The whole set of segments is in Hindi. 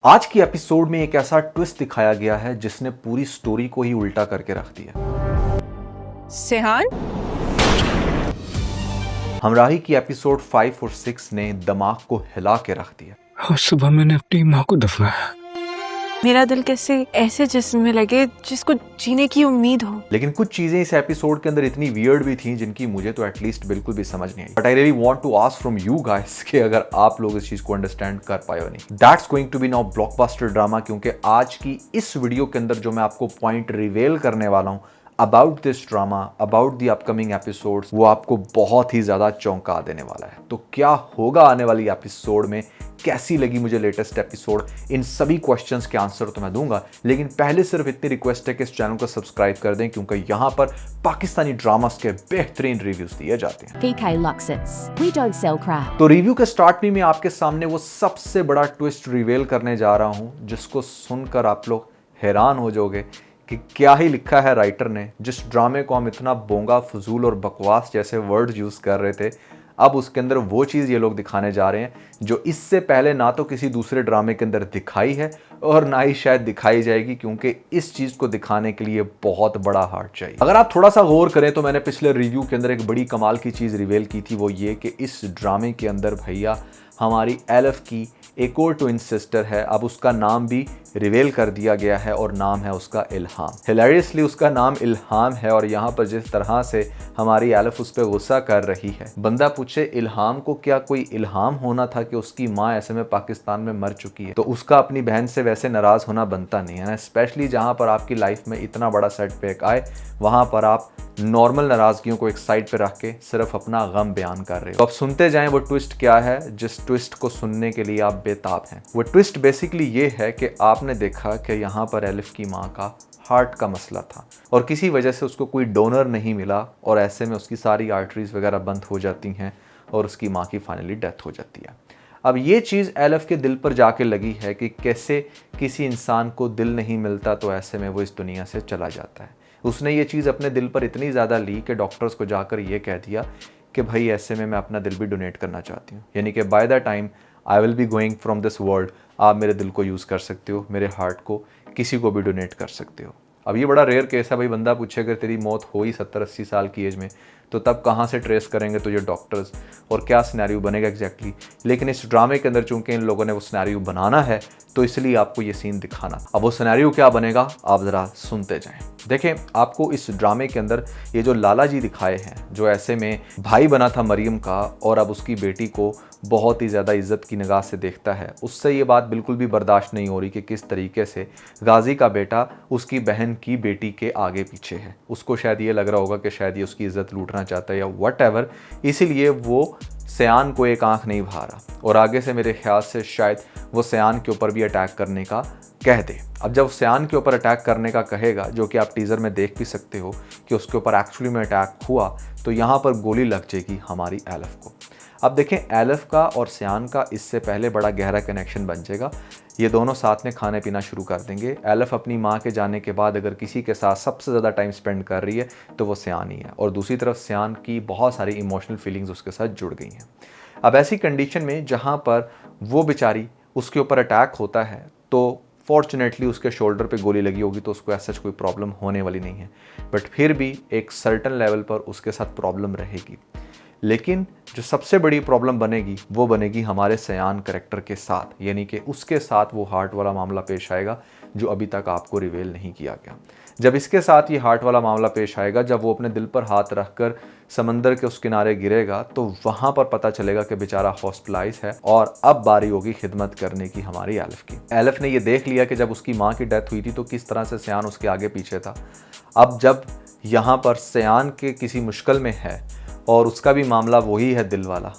आज की एपिसोड में एक ऐसा ट्विस्ट दिखाया गया है जिसने पूरी स्टोरी को ही उल्टा करके रख दिया। सेहान, हमराही की एपिसोड 5 और 6 ने दिमाग को हिला के रख दिया। और सुबह मैंने अपनी माँ को दफनाया। मेरा दिल कैसे ऐसे जिस्म में लगे जिसको जीने की उम्मीद हो। लेकिन कुछ चीजें इस एपिसोड के अंदर इतनी वियर्ड भी थी जिनकी मुझे तो एटलीस्ट बिल्कुल भी समझ नहीं आई। But I really want to ask from you guys कि अगर आप लोग इस चीज को अंडरस्टैंड कर पाए हो नहीं। That's going to be now blockbuster drama, क्योंकि आज की इस वीडियो के अंदर जो मैं आपको पॉइंट रिवेल करने वाला हूं about this drama, about the upcoming episodes, वो आपको बहुत ही ज्यादा चौंका देने वाला है। तो क्या होगा आने वाली एपिसोड में, कैसी लगी मुझे लेटेस्ट एपिसोड, इन सभी क्वेश्चंस के आंसर तो मैं दूंगा। लेकिन पहले सिर्फ इतनी रिक्वेस्ट है कि इस चैनल को सब्सक्राइब कर दें, क्योंकि यहाँ पर पाकिस्तानी ड्रामास के बेहतरीन रिव्यूज दिए जाते हैं। PK Luxus. We don't sell crap. तो रिव्यू के स्टार्ट में मैं आपके सामने वो सबसे बड़ा ट्विस्ट रिवेल करने जा रहा हूं जिसको सुनकर आप लोग हैरान हो जाओगे कि क्या ही लिखा है राइटर ने। जिस ड्रामे को हम इतना बोंगा, फजूल और बकवास जैसे वर्ड यूज कर रहे थे, अब उसके अंदर वो चीज़ ये लोग दिखाने जा रहे हैं जो इससे पहले ना तो किसी दूसरे ड्रामे के अंदर दिखाई है और ना ही शायद दिखाई जाएगी, क्योंकि इस चीज़ को दिखाने के लिए बहुत बड़ा हार्ट चाहिए। अगर आप थोड़ा सा गौर करें तो मैंने पिछले रिव्यू के अंदर एक बड़ी कमाल की चीज़ रिवेल की थी, वो ये कि इस ड्रामे के अंदर भैया हमारी एलिफ की एक और ट्विन सिस्टर है। अब उसका नाम भी रिवेल कर दिया गया है और नाम है उसका इल्हाम। हिलेरियसली उसका नाम इल्हाम है और यहाँ पर जिस तरह से हमारी एलिफ उस पर गुस्सा कर रही है, बंदा पूछे इल्हाम को क्या कोई इल्हाम होना था कि उसकी माँ ऐसे में पाकिस्तान में मर चुकी है, तो उसका अपनी बहन से वैसे नाराज़ होना बनता नहीं है ना। स्पेशली जहाँ पर आपकी लाइफ में इतना बड़ा सेटबैक आए, वहाँ पर आप नॉर्मल नाराज़गियों को एक साइड पे रख के सिर्फ अपना गम बयान कर रहे हो। तो अब सुनते जाएं वो ट्विस्ट क्या है, जिस ट्विस्ट को सुनने के लिए आप बेताब हैं। वो ट्विस्ट बेसिकली ये है कि आपने देखा कि यहाँ पर एलिफ की माँ का हार्ट का मसला था और किसी वजह से उसको कोई डोनर नहीं मिला और ऐसे में उसकी सारी आर्टरीज वगैरह बंद हो जाती हैं और उसकी माँ की फाइनली डेथ हो जाती है। अब ये चीज़ एलिफ के दिल पर जाके लगी है कि कैसे किसी इंसान को दिल नहीं मिलता तो ऐसे में वो इस दुनिया से चला जाता है। उसने ये चीज़ अपने दिल पर इतनी ज़्यादा ली कि डॉक्टर्स को जाकर ये कह दिया कि भाई ऐसे में मैं अपना दिल भी डोनेट करना चाहती हूँ, यानी कि by the time I will be going from this world, आप मेरे दिल को यूज़ कर सकते हो, मेरे हार्ट को किसी को भी डोनेट कर सकते हो। अब ये बड़ा रेयर केस है भाई, बंदा पूछे अगर तेरी मौत हो ही 70-80 साल की एज में तो तब कहाँ से ट्रेस करेंगे तो ये डॉक्टर्स, और क्या सिनेरियो बनेगा एग्जैक्टली। लेकिन इस ड्रामे के अंदर चूंकि इन लोगों ने वो सिनेरियो बनाना है तो इसलिए आपको ये सीन दिखाना। अब वो सिनेरियो क्या बनेगा आप ज़रा सुनते जाएं। देखें, आपको इस ड्रामे के अंदर ये जो लाला जी दिखाए हैं, जो ऐसे में भाई बना था मरियम का और अब उसकी बेटी को बहुत ही ज़्यादा इज्जत की निगाह से देखता है, उससे ये बात बिल्कुल भी बर्दाश्त नहीं हो रही कि किस तरीके से गाजी का बेटा उसकी बहन की बेटी के आगे पीछे है। उसको शायद ये लग रहा होगा कि शायद ये उसकी इज्जत लूटना चाहता है या व्हाटएवर, इसीलिए वो सयान को एक आंख नहीं भा रहा और आगे से मेरे ख्याल से शायद वो सयान के ऊपर भी अटैक करने का कह दे। अब जब सयान के ऊपर अटैक करने का कहेगा, जो कि आप टीज़र में देख भी सकते हो कि उसके ऊपर एक्चुअली में अटैक हुआ, तो यहाँ पर गोली लग जाएगी हमारी एलिफ को। अब देखें, एलिफ का और सयान का इससे पहले बड़ा गहरा कनेक्शन बन जाएगा। ये दोनों साथ में खाने पीना शुरू कर देंगे। एलिफ अपनी माँ के जाने के बाद अगर किसी के साथ सबसे ज़्यादा टाइम स्पेंड कर रही है तो वो सयान ही है, और दूसरी तरफ सयान की बहुत सारी इमोशनल फीलिंग्स उसके साथ जुड़ गई हैं। अब ऐसी कंडीशन में जहाँ पर वो बेचारी उसके ऊपर अटैक होता है तो फॉर्चुनेटली उसके शोल्डर पे गोली लगी होगी तो उसको ऐसा कोई प्रॉब्लम होने वाली नहीं है, बट फिर भी एक सर्टन लेवल पर उसके साथ प्रॉब्लम रहेगी। लेकिन जो सबसे बड़ी प्रॉब्लम बनेगी वो बनेगी हमारे सयान कैरेक्टर के साथ, यानी कि उसके साथ वो हार्ट वाला मामला पेश आएगा जो अभी तक आपको रिवेल नहीं किया गया। जब इसके साथ ये हार्ट वाला मामला पेश आएगा, जब वो अपने दिल पर हाथ रखकर समंदर के उस किनारे गिरेगा, तो वहाँ पर पता चलेगा कि बेचारा हॉस्पिटलाइज है और अब बारी होगी खिदमत करने की हमारी एलिफ की। एलिफ ने ये देख लिया कि जब उसकी माँ की डेथ हुई थी तो किस तरह से सयान उसके आगे पीछे था। अब जब यहाँ पर सयान के किसी मुश्किल में है और उसका भी मामला वही है दिल वाला,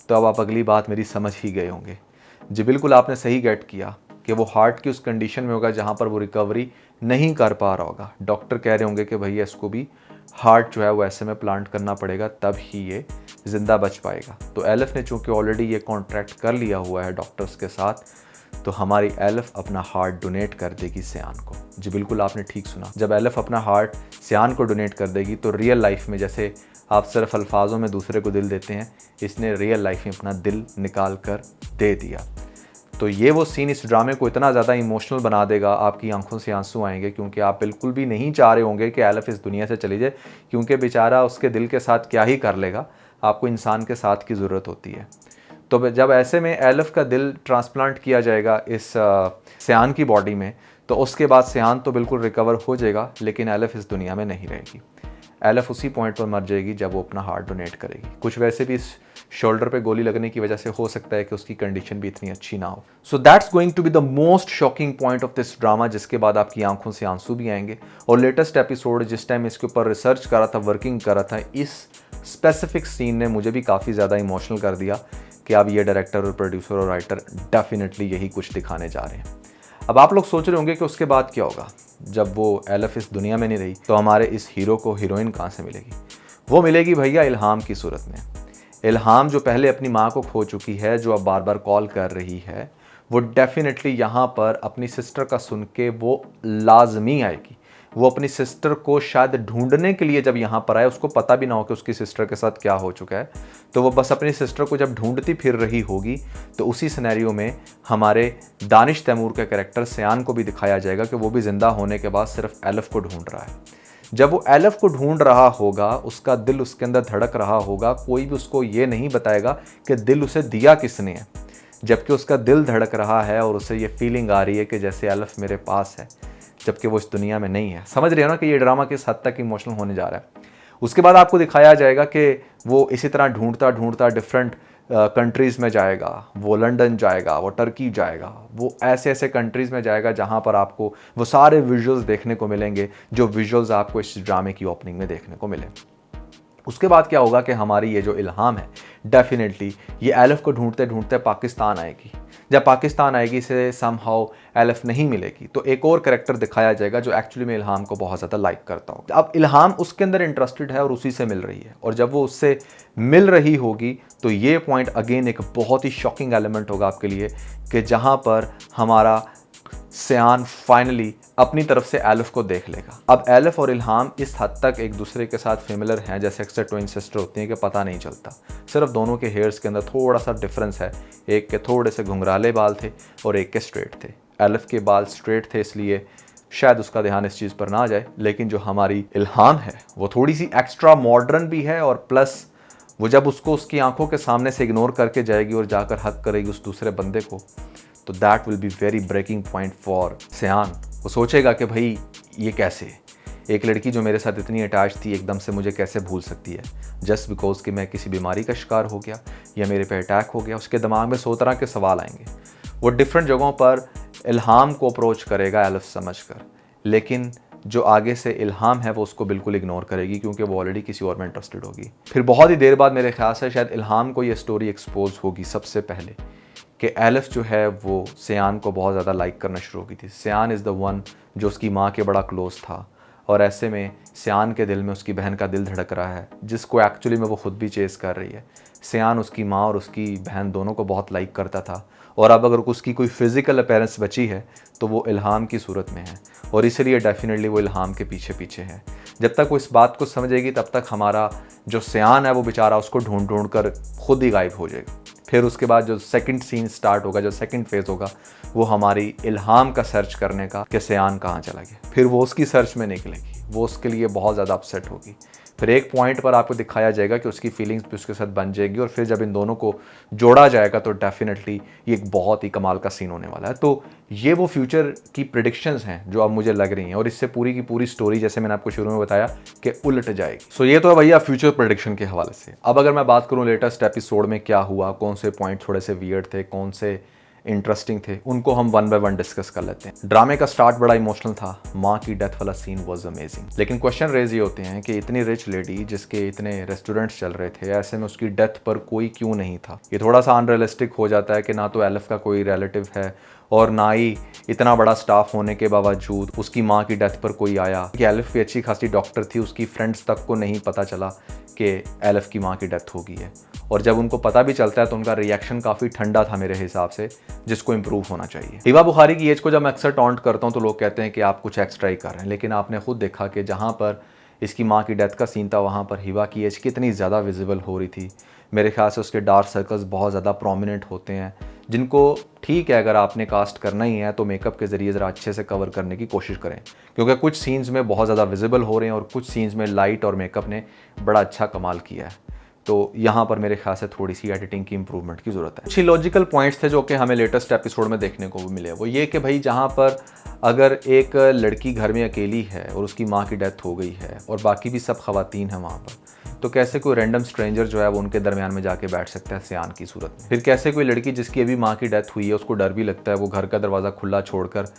तो अब आप अगली बात मेरी समझ ही गए होंगे। जी बिल्कुल, आपने सही गेट किया कि वो हार्ट की उस कंडीशन में होगा जहाँ पर वो रिकवरी नहीं कर पा रहा होगा। डॉक्टर कह रहे होंगे कि भैया इसको भी हार्ट जो है वो ऐसे में प्लांट करना पड़ेगा, तब ही ये ज़िंदा बच पाएगा। तो एलिफ ने चूँकि ऑलरेडी ये कॉन्ट्रैक्ट कर लिया हुआ है डॉक्टर्स के साथ, तो हमारी एलिफ अपना हार्ट डोनेट कर देगी सयान को। जी बिल्कुल, आपने ठीक सुना। जब एलिफ अपना हार्ट सयान को डोनेट कर देगी तो रियल लाइफ में जैसे आप सिर्फ अल्फाजों में दूसरे को दिल देते हैं, इसने रियल लाइफ में अपना दिल निकाल कर दे दिया। तो ये वो सीन इस ड्रामे को इतना ज़्यादा इमोशनल बना देगा, आपकी आंखों से आंसू आएंगे, क्योंकि आप बिल्कुल भी नहीं चाह रहे होंगे कि एलिफ इस दुनिया से चली जाए, क्योंकि बेचारा उसके दिल के साथ क्या ही कर लेगा, आपको इंसान के साथ की ज़रूरत होती है। तो जब ऐसे में एलिफ का दिल ट्रांसप्लांट किया जाएगा इस सियान की बॉडी में, तो उसके बाद सियान तो बिल्कुल रिकवर हो जाएगा, लेकिन एलिफ इस दुनिया में नहीं रहेगी। एलिफ उसी पॉइंट पर मर जाएगी जब वो अपना हार्ट डोनेट करेगी। कुछ वैसे भी इस शोल्डर पे गोली लगने की वजह से हो सकता है कि उसकी कंडीशन भी इतनी अच्छी ना हो। So that's going to be the most shocking point of this drama, जिसके बाद आपकी आंखों से आंसू भी आएंगे। और लेटेस्ट एपिसोड जिस टाइम इसके ऊपर रिसर्च करा था, वर्किंग करा था, इस स्पेसिफिक सीन ने मुझे भी काफ़ी ज़्यादा इमोशनल कर दिया कि अब ये डायरेक्टर और प्रोड्यूसर और राइटर डेफिनेटली यही कुछ दिखाने जा रहे हैं। अब आप लोग सोच रहे होंगे कि उसके बाद क्या होगा, जब वो एलिफ इस दुनिया में नहीं रही तो हमारे इस हीरो को हीरोइन कहाँ से मिलेगी? वो मिलेगी भैया इल्हाम की सूरत में। इल्हाम जो पहले अपनी माँ को खो चुकी है, जो अब बार बार कॉल कर रही है, वो डेफिनेटली यहाँ पर अपनी सिस्टर का सुन के वो लाजमी आएगी। वो अपनी सिस्टर को शायद ढूंढने के लिए जब यहाँ पर आए, उसको पता भी ना हो कि उसकी सिस्टर के साथ क्या हो चुका है, तो वो बस अपनी सिस्टर को जब ढूंढती फिर रही होगी, तो उसी सिनेरियो में हमारे दानिश तैमूर के कैरेक्टर सियान को भी दिखाया जाएगा कि वो भी ज़िंदा होने के बाद सिर्फ एलिफ को ढूंढ रहा है। जब वो एलिफ को ढूंढ रहा होगा, उसका दिल उसके अंदर धड़क रहा होगा, कोई भी उसको ये नहीं बताएगा कि दिल उसे दिया किसने है, जबकि उसका दिल धड़क रहा है और उसे ये फीलिंग आ रही है कि जैसे एलिफ मेरे पास है, जबकि वो इस दुनिया में नहीं है। समझ रहे हो ना कि ये ड्रामा किस हद तक इमोशनल होने जा रहा है। उसके बाद आपको दिखाया जाएगा कि वो इसी तरह ढूंढता ढूंढता डिफरेंट कंट्रीज़ में जाएगा, वो लंदन जाएगा, वो टर्की जाएगा, वो ऐसे ऐसे कंट्रीज़ में जाएगा जहाँ पर आपको वो सारे विजुअल्स देखने को मिलेंगे जो विजुअल्स आपको इस ड्रामे की ओपनिंग में देखने को मिले। उसके बाद क्या होगा कि हमारी ये जो इल्हाम है, डेफिनेटली ये एलिफ को ढूंढते ढूंढते पाकिस्तान आएगी। जब पाकिस्तान आएगी, इसे समहाउ एलिफ नहीं मिलेगी, तो एक और कैरेक्टर दिखाया जाएगा जो एक्चुअली में इल्हाम को बहुत ज़्यादा लाइक करता हो। अब इल्हाम उसके अंदर इंटरेस्टेड है और उसी से मिल रही है, और जब वो उससे मिल रही होगी तो ये पॉइंट अगेन एक बहुत ही शॉकिंग एलिमेंट होगा आपके लिए कि जहाँ पर हमारा सियान फाइनली अपनी तरफ से एलिफ को देख लेगा। अब एलिफ और इल्हाम इस हद तक एक दूसरे के साथ फेमिलर हैं जैसे अक्सर ट्विन सिस्टर होती हैं कि पता नहीं चलता। सिर्फ दोनों के हेयर्स के अंदर थोड़ा सा डिफरेंस है, एक के थोड़े से घुंघराले बाल थे और एक के स्ट्रेट थे। एलिफ के बाल स्ट्रेट थे, इसलिए शायद उसका ध्यान इस चीज़ पर ना जाए, लेकिन जो हमारी इल्हाम है वो थोड़ी सी एक्स्ट्रा मॉडर्न भी है, और प्लस वो जब उसको उसकी आंखों के सामने से इग्नोर करके जाएगी और जाकर हक करेगी उस दूसरे बंदे को, तो that will be very breaking point for Siyan. वो सोचेगा कि भाई ये कैसे, एक लड़की जो मेरे साथ इतनी अटैच थी एकदम से मुझे कैसे भूल सकती है, जस्ट बिकॉज कि मैं किसी बीमारी का शिकार हो गया या मेरे पे अटैक हो गया। उसके दिमाग में 100 तरह के सवाल आएंगे। वो डिफरेंट जगहों पर इल्हाम को अप्रोच करेगा एलिफ समझकर, लेकिन जो आगे से इल्हाम है वो उसको बिल्कुल इग्नोर करेगी, क्योंकि वो ऑलरेडी किसी और में इंटरेस्टेड होगी। फिर बहुत ही देर बाद मेरे ख्याल से शायद इल्हाम को ये स्टोरी एक्सपोज होगी सबसे पहले कि एलिफ जो है वो सियान को बहुत ज़्यादा लाइक करना शुरू हो गई थी। सियान इज़ द वन जो उसकी माँ के बड़ा क्लोज था, और ऐसे में सियान के दिल में उसकी बहन का दिल धड़क रहा है, जिसको एक्चुअली में वो खुद भी चेस कर रही है। सियान उसकी माँ और उसकी बहन दोनों को बहुत लाइक करता था, और अब अगर उसकी कोई फिज़िकल अपीयरेंस बची है तो वो इल्हाम की सूरत में है, और इसीलिए डेफिनेटली वो इल्हाम के पीछे पीछे है। जब तक वो इस बात को समझेगी तब तक हमारा जो सियान है वो बेचारा उसको ढूंढ ढूंढ कर खुद ही गायब हो जाएगा। फिर उसके बाद जो सेकंड सीन स्टार्ट होगा, जो सेकंड फेज़ होगा, वो हमारी इल्हाम का सर्च करने का कि सियान कहाँ चला गया। फिर वो उसकी सर्च में निकलेगी, वो उसके लिए बहुत ज़्यादा अपसेट होगी। फिर एक पॉइंट पर आपको दिखाया जाएगा कि उसकी फीलिंग्स भी उसके साथ बन जाएगी, और फिर जब इन दोनों को जोड़ा जाएगा तो डेफिनेटली ये एक बहुत ही कमाल का सीन होने वाला है। तो ये वो फ्यूचर की प्रेडिक्शंस हैं जो अब मुझे लग रही हैं, और इससे पूरी की पूरी स्टोरी जैसे मैंने आपको शुरू में बताया कि उलट जाएगी। सो ये तो है भैया फ्यूचर प्रेडिक्शन के हवाले से। अब अगर मैं बात करूँ लेटेस्ट एपिसोड में क्या हुआ, कौन से पॉइंट थोड़े से वियर्ड थे, कौन से इंटरेस्टिंग थे, उनको हम वन बाय वन डिस्कस कर लेते हैं। ड्रामे का स्टार्ट बड़ा इमोशनल था, माँ की डेथ वाला सीन वाज अमेजिंग, लेकिन क्वेश्चन रेज ये होते हैं कि इतनी रिच लेडी जिसके इतने रेस्टोरेंट्स चल रहे थे, ऐसे में उसकी डेथ पर कोई क्यों नहीं था। ये थोड़ा सा अनरियलिस्टिक हो जाता है कि ना तो एलिफ का कोई रिलेटिव है और ना ही इतना बड़ा स्टाफ होने के बावजूद उसकी माँ की डेथ पर कोई आया। कि एलिफ भी अच्छी खासी डॉक्टर थी, उसकी फ्रेंड्स तक को नहीं पता चला कि एलिफ की माँ की डेथ हो गई है, और जब उनको पता भी चलता है तो उनका रिएक्शन काफ़ी ठंडा था मेरे हिसाब से, जिसको इंप्रूव होना चाहिए। हिबा बुखारी की एज को जब मैं अक्सर टॉन्ट करता हूँ तो लोग कहते हैं कि आप कुछ एक्स्ट्रा ही कर रहे हैं, लेकिन आपने खुद देखा कि जहाँ पर इसकी माँ की डेथ का सीन था वहाँ पर हिबा की एज कितनी ज़्यादा विजिबल हो रही थी। मेरे ख्याल से उसके डार्क सर्कल्स बहुत ज़्यादा प्रोमिनेंट होते हैं जिनको ठीक है अगर आपने कास्ट करना ही है तो मेकअप के ज़रिए ज़रा अच्छे से कवर करने की कोशिश करें, क्योंकि कुछ सीन्स में बहुत ज़्यादा विजिबल हो रहे हैं और कुछ सीन्स में लाइट और मेकअप ने बड़ा अच्छा कमाल किया है। तो यहाँ पर मेरे ख्याल से थोड़ी सी एडिटिंग की इंप्रूवमेंट की ज़रूरत है। अच्छी लॉजिकल पॉइंट्स थे जो कि हमें लेटेस्ट एपिसोड में देखने को मिले, वो ये कि भाई जहाँ पर अगर एक लड़की घर में अकेली है और उसकी माँ की डेथ हो गई है और बाकी भी सब ख़वातीन हैं वहाँ पर, तो कैसे कोई रैंडम स्ट्रेंजर जो है वो उनके दरमियान में जाके बैठ सकता है सियान की सूरत में। फिर कैसे कोई लड़की जिसकी अभी माँ की डेथ हुई है उसको डर भी लगता है, वो घर का दरवाज़ा खुला छोड़कर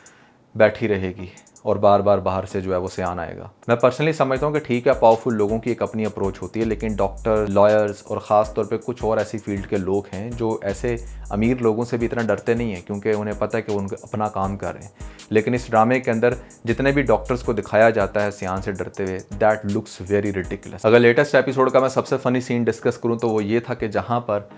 बैठी रहेगी और बार बार बाहर से जो है वो सियान आएगा। मैं पर्सनली समझता हूँ कि ठीक है, पावरफुल लोगों की एक अपनी अप्रोच होती है, लेकिन डॉक्टर, लॉयर्स और ख़ास तौर पे कुछ और ऐसी फील्ड के लोग हैं जो ऐसे अमीर लोगों से भी इतना डरते नहीं हैं, क्योंकि उन्हें पता है कि वो उनका अपना काम कर रहे हैं। लेकिन इस ड्रामे के अंदर जितने भी डॉक्टर्स को दिखाया जाता है सियान से डरते हुए, दैट लुक्स वेरी रिडिकुलस। अगर लेटेस्ट एपिसोड का मैं सबसे फनी सीन डिस्कस करूँ तो वो ये था कि जहाँ पर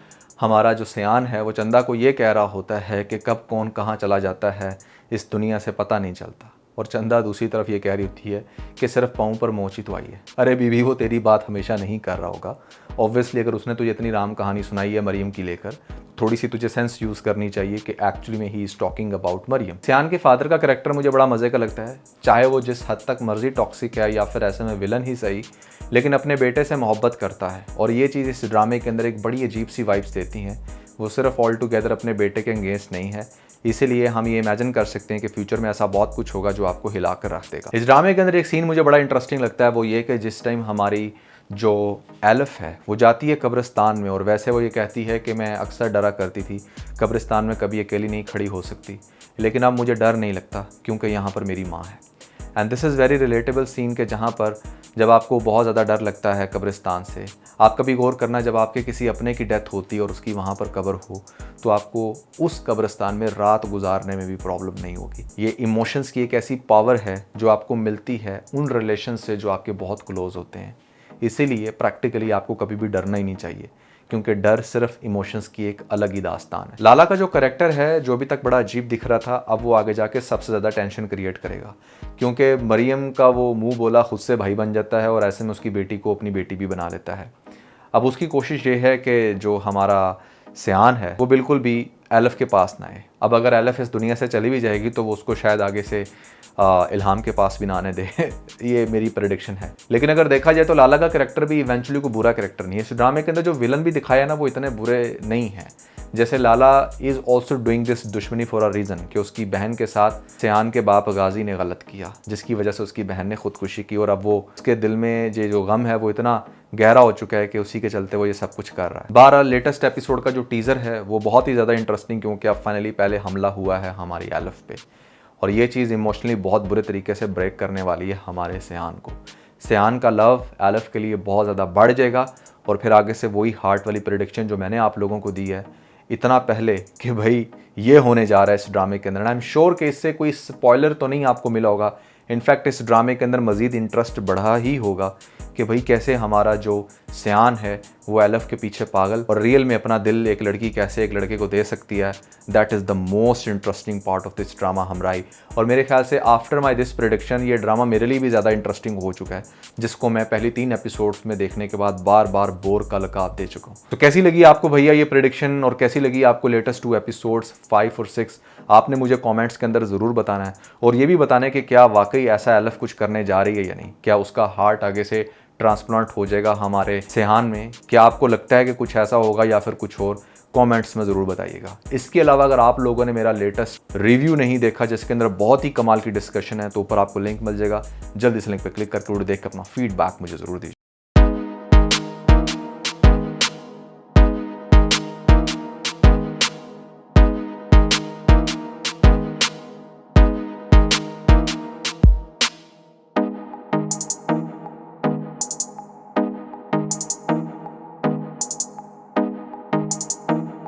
हमारा जो सियान है वो चंदा को ये कह रहा होता है कि कब कौन कहाँ चला जाता है इस दुनिया से पता नहीं चलता, और चंदा दूसरी तरफ ये कह रही होती है कि सिर्फ पाँव पर मोची तो आई है। अरे बीवी, वो तेरी बात हमेशा नहीं कर रहा होगा। ऑब्वियसली अगर उसने तुझे इतनी राम कहानी सुनाई है मरियम की लेकर, थोड़ी सी तुझे सेंस यूज़ करनी चाहिए कि एक्चुअली में he is talking about Maryam. Siyan के फादर का कैरेक्टर मुझे बड़ा मज़े का लगता है, चाहे वो जिस हद तक मर्जी टॉक्सिक है या फिर ऐसे में विलन ही सही, लेकिन अपने बेटे से मोहब्बत करता है। और ये चीज़ इस ड्रामे के अंदर एक बड़ी अजीब सी वाइब्स देती हैं। वो सिर्फ ऑल टुगेदर अपने बेटे के अगेंस्ट नहीं है, इसीलिए हम ये इमेजिन कर सकते हैं कि फ्यूचर में ऐसा बहुत कुछ होगा जो आपको हिला कर रख देगा। इस ड्रामे के अंदर एक सीन मुझे बड़ा इंटरेस्टिंग लगता है, वो ये कि जिस टाइम हमारी जो एलिफ है वो जाती है कब्रिस्तान में, और वैसे वो ये कहती है कि मैं अक्सर डरा करती थी कब्रिस्तान में कभी अकेली नहीं खड़ी हो सकती, लेकिन अब मुझे डर नहीं लगता क्योंकि यहाँ पर मेरी माँ है। And this is very relatable scene के जहाँ पर जब आपको बहुत ज़्यादा डर लगता है कब्रिस्तान से, आप कभी गौर करना जब आपके किसी अपने की डेथ होती है और उसकी वहाँ पर कब्र हो, तो आपको उस कब्रिस्तान में रात गुजारने में भी प्रॉब्लम नहीं होगी। ये इमोशंस की एक ऐसी पावर है जो आपको मिलती है उन रिलेशन से जो आपके बहुत क्लोज होते हैं। इसीलिए प्रैक्टिकली आपको कभी भी डरना ही नहीं चाहिए, क्योंकि डर सिर्फ इमोशंस की एक अलग ही दास्तान है। लाला का जो करैक्टर है जो अभी तक बड़ा अजीब दिख रहा था, अब वो आगे जाके सबसे ज़्यादा टेंशन क्रिएट करेगा, क्योंकि मरियम का वो मुंह बोला खुद से भाई बन जाता है और ऐसे में उसकी बेटी को अपनी बेटी भी बना लेता है। अब उसकी कोशिश ये है कि जो हमारा सियान है वो बिल्कुल भी एलिफ के पास ना आए। अब अगर एलिफ इस दुनिया से चली भी जाएगी तो वो उसको शायद आगे से इल्हाम के पास भी ना आने दे ये मेरी प्रेडिक्शन है। लेकिन अगर देखा जाए तो लाला का कैरेक्टर भी इवेंचुअली कोई बुरा कैरेक्टर नहीं है। इस ड्रामे के अंदर जो विलन भी दिखाया है ना, वो इतने बुरे नहीं हैं। जैसे लाला इज़ ऑल्सो डूइंग दिस दुश्मनी फॉर अ रीज़न, कि उसकी बहन के साथ सियान के बाप गाजी ने गलत किया, जिसकी वजह से उसकी बहन ने खुदकुशी की, और अब वो उसके दिल में जो गम है वो इतना गहरा हो चुका है कि उसी के चलते वो ये सब कुछ कर रहा है। 12 लेटेस्ट एपिसोड का जो टीज़र है वो बहुत ही ज़्यादा इंटरेस्टिंग, क्योंकि अब फाइनली पहले हमला हुआ है हमारी एलिफ पे, और ये चीज़ इमोशनली बहुत बुरे तरीके से ब्रेक करने वाली है हमारे सियान को। सियान का लव एलिफ के लिए बहुत ज़्यादा बढ़ जाएगा, और फिर आगे से वही हार्ट वाली प्रेडिक्शन जो मैंने आप लोगों को दी है इतना पहले कि भाई ये होने जा रहा है इस ड्रामे के अंदर। आई एम श्योर कि इससे कोई स्पॉइलर तो नहीं आपको मिला होगा। इनफैक्ट इस ड्रामे के अंदर मज़ीद इंटरेस्ट बढ़ा ही होगा कि भाई कैसे हमारा जो सियान है वो एलिफ के पीछे पागल और रियल में अपना दिल एक लड़की कैसे एक लड़के को दे सकती है। That is the most interesting part of this drama Hamrahi. और मेरे ख्याल से आफ्टर माई दिस प्रेडिक्शन ये ड्रामा मेरे लिए भी ज़्यादा इंटरेस्टिंग हो चुका है, जिसको मैं पहली 3 एपिसोड्स में देखने के बाद बार बार बोर का लकाब दे चुका हूँ। तो कैसी लगी आपको भैया ये प्रेडिक्शन, और कैसी लगी आपको लेटेस्ट 2 एपिसोड्स 5 और 6? आपने मुझे कमेंट्स के अंदर ज़रूर बताना है, और ये भी बताना है कि क्या वाकई ऐसा एलिफ कुछ करने जा रही है या नहीं। क्या उसका हार्ट आगे से ट्रांसप्लांट हो जाएगा हमारे सियान में? क्या आपको लगता है कि कुछ ऐसा होगा या फिर कुछ और? कमेंट्स में ज़रूर बताइएगा। इसके अलावा अगर आप लोगों ने मेरा लेटेस्ट रिव्यू नहीं देखा जिसके अंदर बहुत ही कमाल की डिस्कशन है, तो ऊपर आपको लिंक मिल जाएगा, जल्दी इस लिंक पर क्लिक करके देख के अपना फीडबैक मुझे ज़रूर दीजिए।